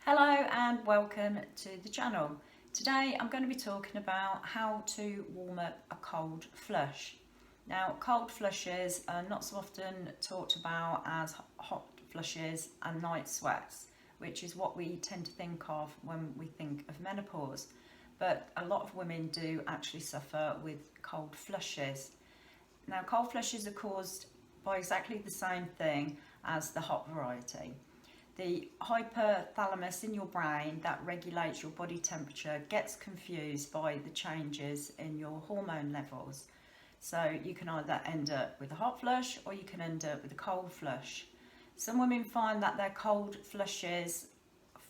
Hello and welcome to the channel. Today I'm going to be talking about how to warm up a cold flush. Now, cold flushes are not so often talked about as hot flushes and night sweats, which is what we tend to think of when we think of menopause. But a lot of women do actually suffer with cold flushes. Now, cold flushes are caused by exactly the same thing as the hot variety. The hypothalamus in your brain that regulates your body temperature gets confused by the changes in your hormone levels. So you can either end up with a hot flush or you can end up with a cold flush. Some women find that their cold flushes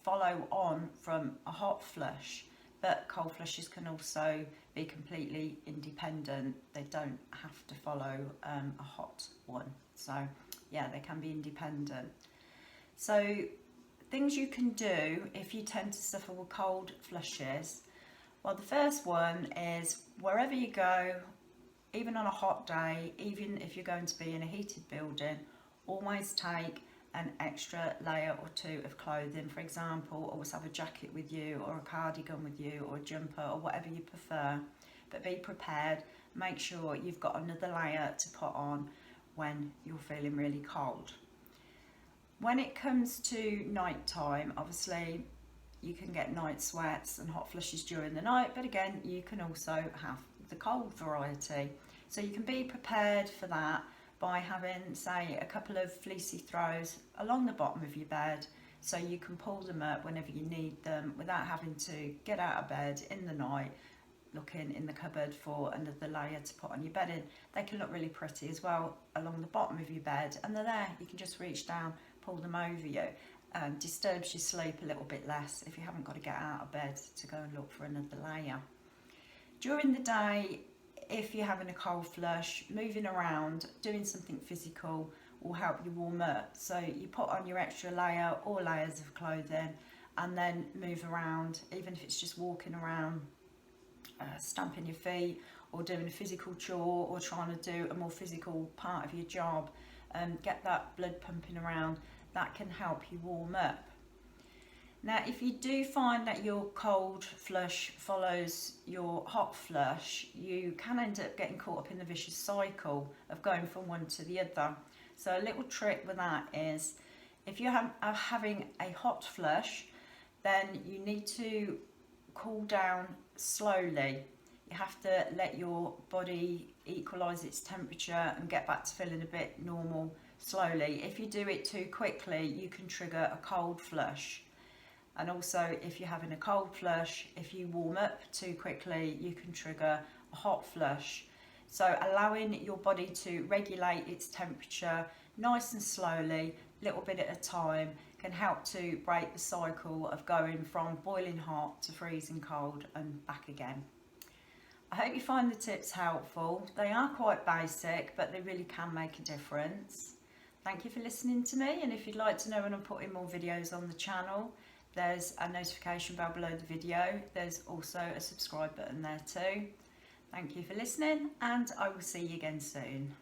follow on from a hot flush, but cold flushes can also be completely independent. They don't have to follow a hot one. So yeah, they can be independent. So things you can do if you tend to suffer with cold flushes. Well, the first one is wherever you go, even on a hot day, even if you're going to be in a heated building, always take an extra layer or two of clothing. For example, always have a jacket with you or a cardigan with you or a jumper or whatever you prefer. But be prepared. Make sure you've got another layer to put on when you're feeling really cold. When it comes to night time, obviously you can get night sweats and hot flushes during the night, but again, you can also have the cold variety. So you can be prepared for that by having, say, a couple of fleecy throws along the bottom of your bed so you can pull them up whenever you need them without having to get out of bed in the night looking in the cupboard for another layer to put on your bedding. They can look really pretty as well along the bottom of your bed, and they're there. You can just reach down, pull them over you. Disturbs your sleep a little bit less if you haven't got to get out of bed to go and look for another layer. During the day, if you're having a cold flush, moving around, doing something physical will help you warm up. So you put on your extra layer or layers of clothing and then move around, even if it's just walking around, stamping your feet or doing a physical chore or trying to do a more physical part of your job. Get that blood pumping around. That can help you warm up. Now, if you do find that your cold flush follows your hot flush, you can end up getting caught up in the vicious cycle of going from one to the other. So a little trick with that is if you are having a hot flush, then you need to cool down slowly. You have to let your body equalise its temperature and get back to feeling a bit normal slowly. If you do it too quickly, you can trigger a cold flush. And also, if you're having a cold flush, if you warm up too quickly, you can trigger a hot flush. So allowing your body to regulate its temperature nice and slowly, little bit at a time, can help to break the cycle of going from boiling hot to freezing cold and back again. I hope you find the tips helpful. They are quite basic, but they really can make a difference. Thank you for listening to me, and if you'd like to know when I'm putting more videos on the channel, there's a notification bell below the video. There's also a subscribe button there too. Thank you for listening, and I will see you again soon.